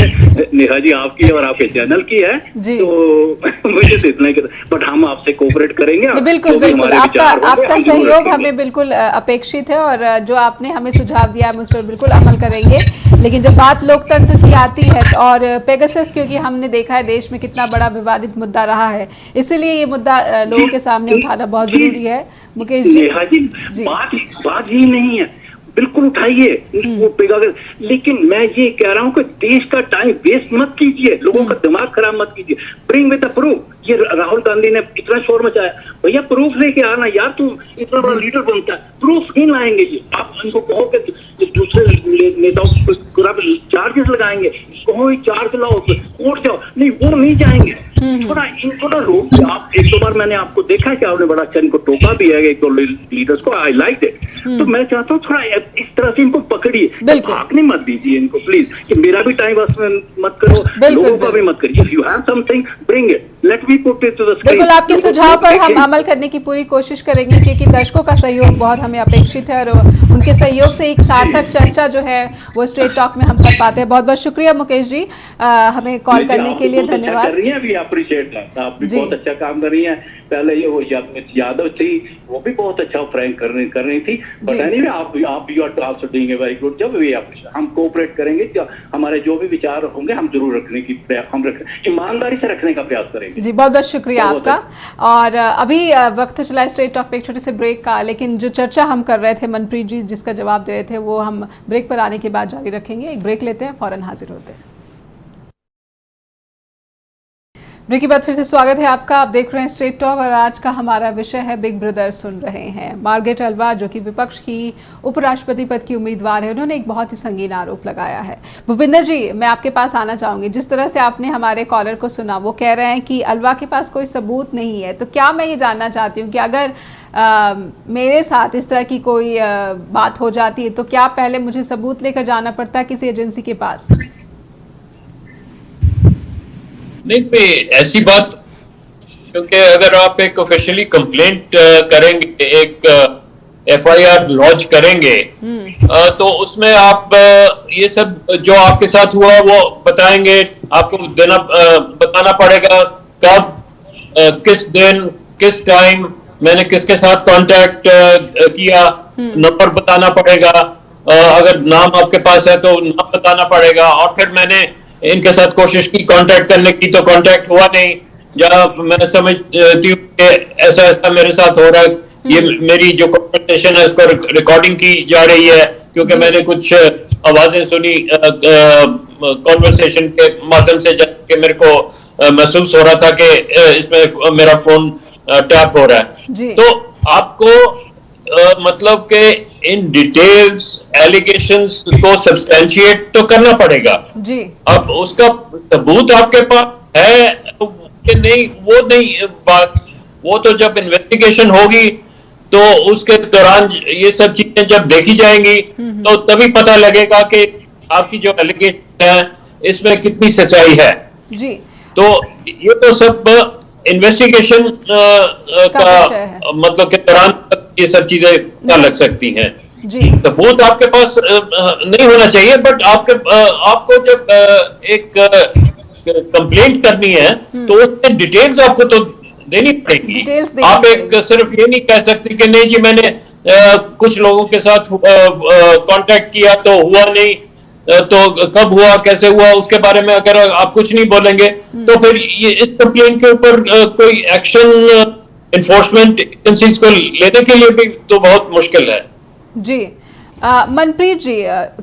Speaker 5: नेहा जी आपकी और आपके चैनल की है, तो मुझे तो इतना ही, बट हम आपसे कोऑपरेट करेंगे।
Speaker 1: बिल्कुल बिल्कुल, आपका सहयोग हमें बिल्कुल अपेक्षित है, और जो आपने हमें सुझाव दिया हम उस पर बिल्कुल अमल करेंगे। लेकिन जब बात लोकतंत्र की आती है और पेगासस, क्योंकि हमने देखा है देश में कितना बड़ा विवादित मुद्दा रहा है, इसीलिए ये मुद्दा लोगों के सामने उठाना बहुत जरूरी है। मुकेश जी,
Speaker 5: बात ही नहीं है, बिल्कुल उठाइए वो पेगासस। लेकिन मैं ये कह रहा हूँ कि देश का टाइम वेस्ट मत कीजिए, लोगों का दिमाग खराब मत कीजिए। ब्रिंग विद द प्रूफ, ये राहुल गांधी ने इतना शोर मचाया, भैया प्रूफ लेके आना यार, तुम इतना बड़ा लीडर बनता है, प्रूफ नहीं लाएंगे ये। आप इनको कहो कि दूसरे नेताओं पर चार्जेस लगाएंगे, कहो चार्ज लाओ, कोर्ट जाओ, नहीं वो नहीं जाएंगे। थोड़ा रोक। आप एक दो बार मैंने आपको देखा है कि आपने बड़ा अच्छा इनको टोका भी है एक दो लीडर्स को, आई लाइक इट। तो मैं चाहता हूँ थोड़ा इस तरह से इनको पकड़िए, भागने मत दीजिए इनको प्लीज, कि मेरा भी टाइम बस में मत करो, लोगों का भी मत करिए। If you have something bring it, let me put it to the screen.
Speaker 1: बिल्कुल, आपके सुझाव पर हम अमल करने की पूरी कोशिश करेंगे, क्योंकि दर्शकों का सहयोग बहुत हमें अपेक्षित है और उनके सहयोग से एक सार्थक चर्चा जो है वो स्ट्रेट टॉक में हम कर पाते हैं। बहुत बहुत शुक्रिया मुकेश जी, हमें कॉल करने के लिए धन्यवाद।
Speaker 5: कर रही हैं, अभी अप्रिशिएट करता, आप भी बहुत अच्छा काम कर रही हैं। पहले ये वो यादव थी, वो भी बहुत अच्छा फ्रैंक कर रही थी, बट एनीवे आप you are also doing a very good job. हम कोऑपरेट करेंगे, हमारे जो भी विचार होंगे हम जरूर रखने की ईमानदारी से रखने का प्रयास करेंगे।
Speaker 1: जी बहुत बहुत शुक्रिया आपका। और अभी वक्त चला है स्ट्रेट टॉक पे एक छोटे से ब्रेक का, लेकिन जो चर्चा हम कर रहे थे मनप्रीत जी जिसका जवाब दे रहे थे वो हम ब्रेक पर आने के बाद जारी रखेंगे। एक ब्रेक लेते हैं, फौरन हाजिर होते हैं। ब्रेक के बाद फिर से स्वागत है आपका। आप देख रहे हैं स्ट्रेट टॉक और आज का हमारा विषय है बिग ब्रदर सुन रहे हैं। मार्गरेट अल्वा जो कि विपक्ष की उपराष्ट्रपति पद की उम्मीदवार है, उन्होंने एक बहुत ही संगीन आरोप लगाया है। भूपिंदर जी, मैं आपके पास आना चाहूँगी। जिस तरह से आपने हमारे कॉलर को सुना, वो कह रहे हैं कि अल्वा के पास कोई सबूत नहीं है, तो क्या मैं ये जानना चाहती हूँ कि अगर मेरे साथ इस तरह की कोई बात हो जाती है तो क्या पहले मुझे सबूत लेकर जाना पड़ता है किसी एजेंसी के पास?
Speaker 4: नहीं, ऐसी बात, क्योंकि अगर आप एक ऑफिशियली कंप्लेंट करेंगे, एक एफआईआर लॉन्च करेंगे, तो उसमें आप ये सब जो आपके साथ हुआ वो बताएंगे, आपको बताना पड़ेगा कब, किस दिन, किस टाइम मैंने किसके साथ कांटेक्ट किया, नंबर बताना पड़ेगा, अगर नाम आपके पास है तो नाम बताना पड़ेगा। और फिर मैंने इनके साथ कोशिश की कांटेक्ट करने की, तो कांटेक्ट हुआ नहीं। जब मैं समझती हूँ कि ऐसा ऐसा मेरे साथ हो रहा है, ये मेरी जो कन्वर्सेशन है उसको रिकॉर्डिंग की जा रही है, क्योंकि मैंने कुछ आवाजें सुनी कन्वर्सेशन के माध्यम से, जबकि मेरे को महसूस हो रहा था कि इसमें मेरा फोन टैप हो रहा है। तो आपको मतलब के इन डिटेल्स एलिगेशंस को सब्सटेंशिएट तो करना पड़ेगा
Speaker 1: जी। अब
Speaker 4: उसका सबूत आपके पास है कि नहीं, वो नहीं बात, वो तो जब इन्वेस्टिगेशन होगी तो उसके दौरान ये सब चीजें जब देखी जाएंगी तो तभी पता लगेगा कि आपकी जो एलिगेशन है इसमें कितनी सच्चाई है
Speaker 1: जी।
Speaker 4: तो ये तो सब इन्वेस्टिगेशन का मतलब के दौरान ये सब चीजें क्या लग सकती हैं
Speaker 1: जी।
Speaker 4: सबूत आपके पास नहीं होना चाहिए, बट आपको जब एक कंप्लेंट करनी है तो उसमें डिटेल्स आपको तो देनी पड़ेगी। आप एक सिर्फ ये नहीं कह सकते कि नहीं जी मैंने कुछ लोगों के साथ कांटेक्ट किया तो हुआ नहीं, तो कब हुआ, कैसे हुआ, उसके बारे में अगर आप कुछ नहीं बोलेंगे तो फिर ये इस कंप्लेंट के ऊपर कोई एक्शन एनफोर्समेंट एजेंसीज को लेने के लिए भी तो बहुत मुश्किल है
Speaker 1: जी। मनप्रीत जी,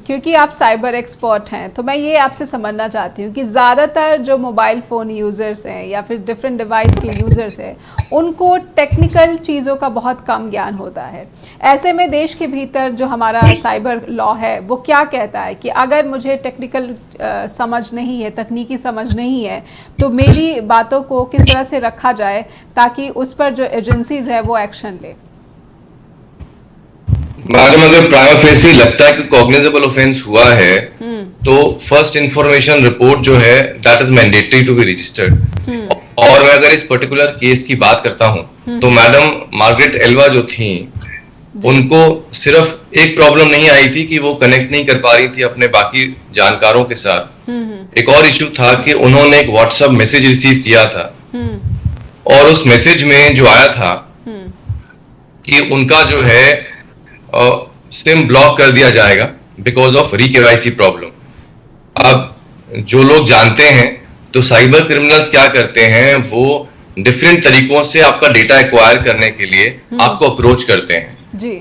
Speaker 1: क्योंकि आप साइबर एक्सपर्ट हैं तो मैं ये आपसे समझना चाहती हूँ कि ज़्यादातर जो मोबाइल फ़ोन यूज़र्स हैं या फिर डिफरेंट डिवाइस के यूज़र्स हैं उनको टेक्निकल चीज़ों का बहुत कम ज्ञान होता है। ऐसे में देश के भीतर जो हमारा साइबर लॉ है वो क्या कहता है कि अगर मुझे टेक्निकल समझ नहीं है, तकनीकी समझ नहीं है, तो मेरी बातों को किस तरह से रखा जाए ताकि उस पर जो एजेंसीज है वो एक्शन ले?
Speaker 3: मैडम, अगर प्राइमा फेसी लगता है कि कॉग्निजेबल ऑफेंस हुआ है तो फर्स्ट इंफॉर्मेशन रिपोर्ट जो है that is mandatory to be registered. और मैं अगर इस पर्टिकुलर केस की बात करता हूं तो मैडम मार्गरेट एल्वा जो थी उनको सिर्फ एक प्रॉब्लम नहीं आई थी कि वो कनेक्ट नहीं कर पा रही थी अपने बाकी जानकारों के साथ, एक और इशू था कि उन्होंने एक व्हाट्सएप मैसेज रिसीव किया था और उस मैसेज में जो आया था कि उनका जो है सिम ब्लॉक कर दिया जाएगा बिकॉज ऑफ री-केवाईसी प्रॉब्लम। अब जो लोग जानते हैं तो साइबर क्रिमिनल्स क्या करते हैं, वो डिफरेंट तरीकों से आपका डेटा एक्वायर करने के लिए आपको अप्रोच करते हैं जी।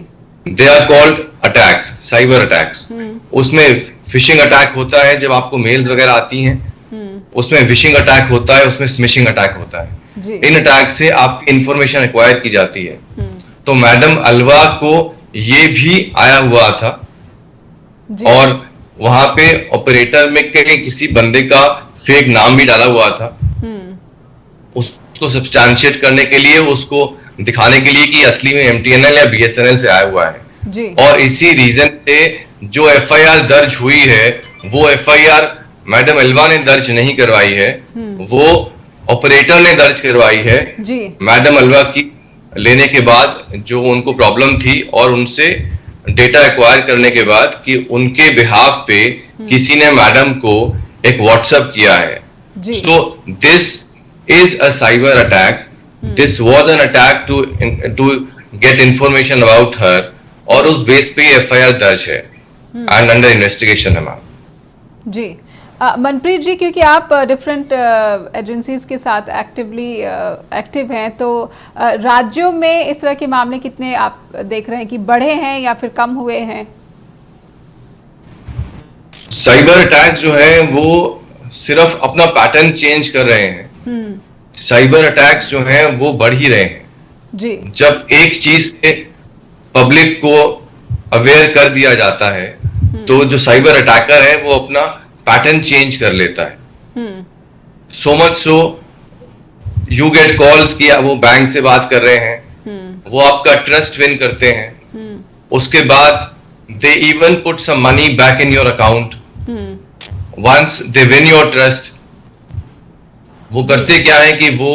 Speaker 3: They are called attacks, cyber attacks. उसमें फिशिंग अटैक होता है जब आपको मेल्स वगैरह आती हैं, उसमें विशिंग अटैक होता है, उसमें स्मिशिंग अटैक होता है।
Speaker 1: जी।
Speaker 3: इन अटैक से आपकी इंफॉर्मेशन एक्वायर की जाती है। तो मैडम अल्वा को ये भी आया हुआ था
Speaker 1: जी।
Speaker 3: और वहां पे ऑपरेटर में किसी बंदे का फेक नाम भी डाला हुआ था, उसको सब्सटैंशिएट करने के लिए, उसको दिखाने के लिए कि असली में एमटीएनएल या बीएसएनएल से आया हुआ है।
Speaker 1: जी।
Speaker 3: और इसी रीजन से जो एफआईआर दर्ज हुई है, वो एफआईआर मैडम अल्वा ने दर्ज नहीं करवाई है, वो ऑपरेटर ने दर्ज करवाई है।
Speaker 1: जी।
Speaker 3: मैडम अल्वा की लेने के बाद जो उनको प्रॉब्लम थी और उनसे डेटा एक्वायर करने के बाद कि उनके बिहाफ पे किसी ने मैडम को एक व्हाट्सएप किया है।
Speaker 1: जी।
Speaker 3: So this is a cyber attack, this was an attack to get information about her, और उस बेस पे एफआईआर दर्ज है एंड अंडर इन्वेस्टिगेशन है मैम।
Speaker 1: जी। मनप्रीत जी, क्योंकि आप डिफरेंट एजेंसीज के साथ एक्टिव हैं, तो राज्यों में इस तरह के मामले कितने आप देख रहे हैं कि बढ़े हैं या फिर कम हुए हैं?
Speaker 3: साइबर अटैक जो है वो सिर्फ अपना पैटर्न चेंज कर रहे हैं। साइबर अटैक्स जो हैं वो बढ़ ही रहे हैं।
Speaker 1: जी।
Speaker 3: जब एक चीज से पब्लिक को अवेयर कर दिया जाता है तो जो साइबर अटैकर है वो अपना पैटर्न चेंज कर लेता है। So much so you get calls कि वो बैंक से बात कर रहे हैं, वो आपका ट्रस्ट विन करते हैं, उसके बाद they even put some money back in your account once they win your trust. वो करते क्या है कि वो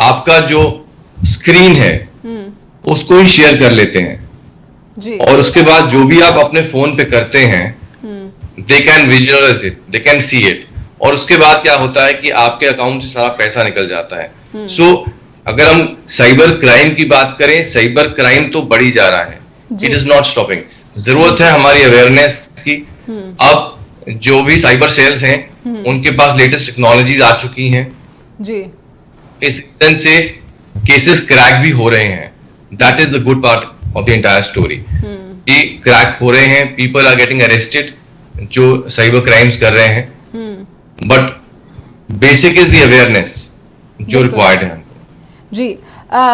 Speaker 3: आपका जो स्क्रीन है उसको ही शेयर कर लेते हैं।
Speaker 1: जी।
Speaker 3: और उसके बाद जो भी आप अपने फोन पे करते हैं they can visualise it, they can see it, और उसके बाद क्या होता है कि आपके अकाउंट से सारा पैसा निकल जाता है। सो अगर हम साइबर क्राइम की बात करें, साइबर क्राइम तो बढ़ी जा रहा है, इट इज नॉट स्टॉपिंग। जरूरत है हमारी अवेयरनेस की। अब जो भी साइबर सेल्स हैं उनके पास लेटेस्ट टेक्नोलॉजीज आ चुकी हैं।
Speaker 1: जी।
Speaker 3: इस रीजन से केसेस क्रैक भी हो रहे हैं। That is the good part of the entire story कि क्रैक हो रहे हैं, पीपल आर गेटिंग अरेस्टेड जो साइबर क्राइम्स कर रहे हैं। But basic is the awareness जो रिक्वायर्ड है।
Speaker 1: जी।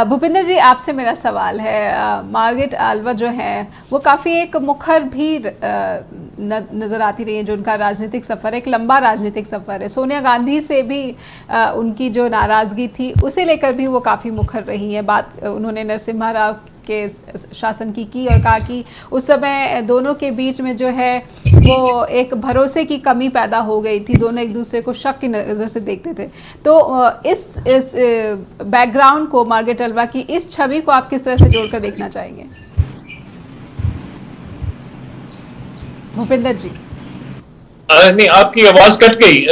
Speaker 1: भूपिंदर जी, आपसे मेरा सवाल है, मार्गरेट अल्वा जो है वो काफ़ी एक मुखर भी नज़र आती रही है, जो उनका राजनीतिक सफ़र, एक लंबा राजनीतिक सफ़र है। सोनिया गांधी से भी उनकी जो नाराज़गी थी उसे लेकर भी वो काफ़ी मुखर रही है। बात उन्होंने नरसिम्हा राव के शासन की और कहा कि उस समय दोनों के बीच में जो है वो एक भरोसे की कमी पैदा हो गई थी, दोनों एक दूसरे को शक की नज़र से देखते थे। तो इस बैकग्राउंड को, मार्गरेट अल्वा की इस छवि को आप किस तरह से जोड़कर देखना चाहेंगे? भूपिंदर जी।
Speaker 4: नहीं, आपकी आवाज कट गई।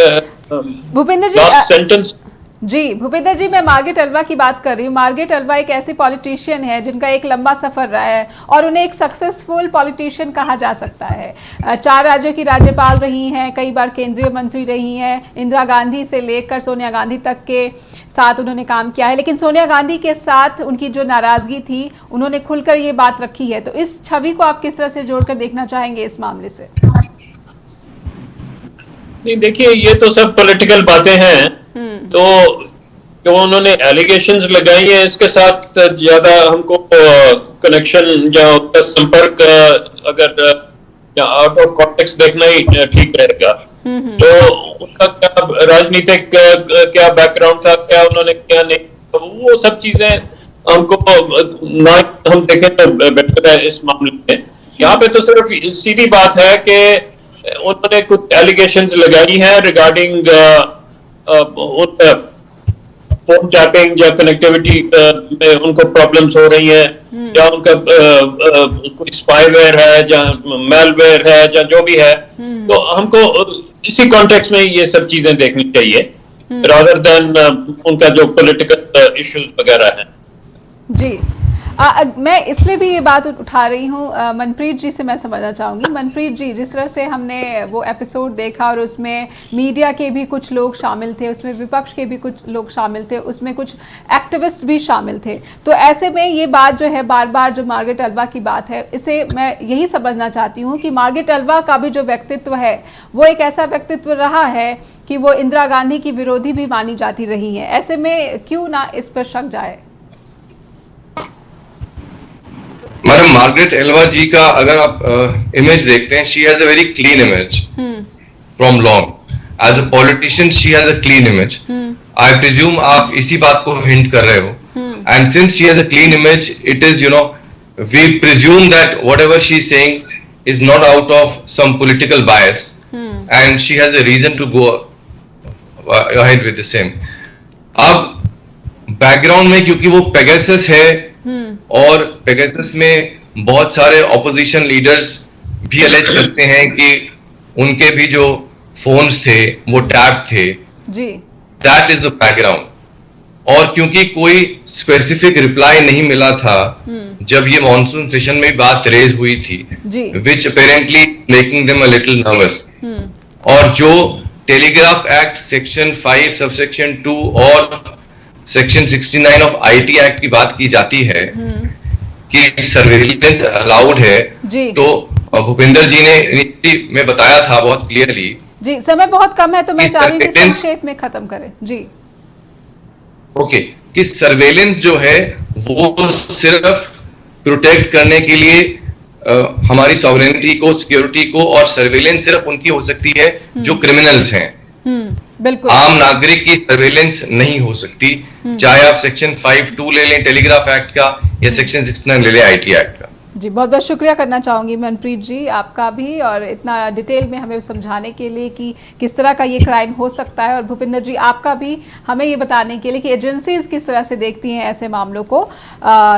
Speaker 1: भूपिंदर जी,
Speaker 4: लास्ट सेंटेंस।
Speaker 1: जी भूपेंद्र जी, मैं मार्गरेट अल्वा की बात कर रही हूँ। मार्गरेट अल्वा एक ऐसी पॉलिटिशियन है जिनका एक लंबा सफर रहा है और उन्हें एक सक्सेसफुल पॉलिटिशियन कहा जा सकता है। 4 राज्यों की राज्यपाल रही हैं, कई बार केंद्रीय मंत्री रही हैं, इंदिरा गांधी से लेकर सोनिया गांधी तक के साथ उन्होंने काम किया है। लेकिन सोनिया गांधी के साथ उनकी जो नाराजगी थी, उन्होंने खुलकर ये बात रखी है। तो इस छवि को आप किस तरह से जोड़कर देखना चाहेंगे इस मामले से?
Speaker 4: नहीं, देखिए, ये तो सब पॉलिटिकल बातें हैं। तो जो उन्होंने एलिगेशंस लगाई हैं, इसके साथ ज्यादा हमको कनेक्शन या उसका संपर्क अगर आउट ऑफ कॉन्टेक्स्ट देखना ही ठीक रहेगा। तो उनका क्या राजनीतिक क्या बैकग्राउंड था, क्या उन्होंने क्या नहीं, वो सब चीजें हमको ना हम देखें तो बेटर है इस मामले में। यहाँ पे तो सिर्फ सीधी बात है कि उन्होंने कुछ एलिगेशंस लगाई हैं रिगार्डिंग फोन टैपिंग या कनेक्टिविटी में उनको प्रॉब्लम्स हो रही हैं, या उनका कोई स्पाईवेयर है या मेलवेयर है या जो भी है। तो हमको इसी कॉन्टेक्स्ट में ये सब चीजें देखनी चाहिए रादर देन उनका जो पॉलिटिकल इश्यूज वगैरह हैं।
Speaker 1: जी। मैं इसलिए भी ये बात उठा रही हूँ, मनप्रीत जी से मैं समझना चाहूँगी। मनप्रीत जी, जिस तरह से हमने वो एपिसोड देखा और उसमें मीडिया के भी कुछ लोग शामिल थे, उसमें विपक्ष के भी कुछ लोग शामिल थे, उसमें कुछ एक्टिविस्ट भी शामिल थे, तो ऐसे में ये बात जो है बार बार जो मार्गरेट अल्वा की बात है, इसे मैं यही समझना चाहती हूँ कि मार्गरेट अल्वा का भी जो व्यक्तित्व है वो एक ऐसा व्यक्तित्व रहा है कि वो इंदिरा गांधी की विरोधी भी मानी जाती रही है। ऐसे में क्यों ना इस पर शक जाए?
Speaker 3: मैडम, मार्गरेट एल्वा जी का अगर आप इमेज देखते हैं, she has a very clean image from long. As a politician she has a clean image. I presume आप इसी बात को हिंट कर रहे हो। And since she has a clean image, it is we presume that whatever she is saying is not out of some political bias, and she has a reason to go ahead with the same. अब background में क्योंकि वो Pegasus है और Pegasus में बहुत सारे opposition leaders भी अलेज करते हैं कि उनके भी जो फोन्स थे वो टैप थे
Speaker 1: जी।
Speaker 3: That is the background. और क्योंकि कोई स्पेसिफिक रिप्लाई नहीं मिला था जब ये मॉनसून सेशन में बात रेज हुई थी, which apparently making them a little nervous. और जो टेलीग्राफ एक्ट सेक्शन 5 सबसेक्शन 2 और सेक्शन 69 ऑफ आईटी एक्ट की बात की जाती है कि सर्वेलेंस अलाउड है, तो भूपेंद्र जी ने मैं बताया था बहुत क्लियरली।
Speaker 1: जी, समय बहुत कम है तो मैं चाह रही हूँ कि संक्षेप में खत्म करें। जी
Speaker 3: ओके, कि सर्वेलेंस जो है वो सिर्फ प्रोटेक्ट करने के लिए हमारी सॉवरेनिटी को, सिक्योरिटी को, और सर्वेलेंस सिर्फ उनकी हो सकती है जो क्रिमिनल्स हैं।
Speaker 1: बिल्कुल,
Speaker 3: आम नागरिक की सर्वेलेंस नहीं हो सकती, चाहे आप सेक्शन 5(2) ले लें टेलीग्राफ एक्ट का या सेक्शन 69 ले लें आईटी एक्ट का।
Speaker 1: जी, बहुत बहुत शुक्रिया करना चाहूँगी मनप्रीत जी आपका भी, और इतना डिटेल में हमें समझाने के लिए कि किस तरह का ये क्राइम हो सकता है, और भूपेंद्र जी आपका भी हमें ये बताने के लिए कि एजेंसीज किस तरह से देखती हैं ऐसे मामलों को।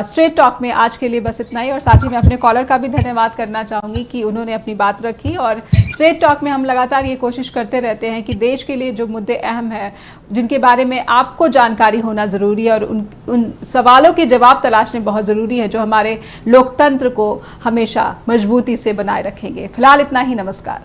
Speaker 1: स्ट्रेट टॉक में आज के लिए बस इतना ही, और साथ ही मैं अपने कॉलर का भी धन्यवाद करना चाहूँगी कि उन्होंने अपनी बात रखी। और स्ट्रेट टॉक में हम लगातार ये कोशिश करते रहते हैं कि देश के लिए जो मुद्दे अहम हैं, जिनके बारे में आपको जानकारी होना ज़रूरी है, और उन सवालों के जवाब तलाशने बहुत ज़रूरी है जो हमारे लोकतंत्र को हमेशा मजबूती से बनाए रखेंगे। फिलहाल इतना ही, नमस्कार।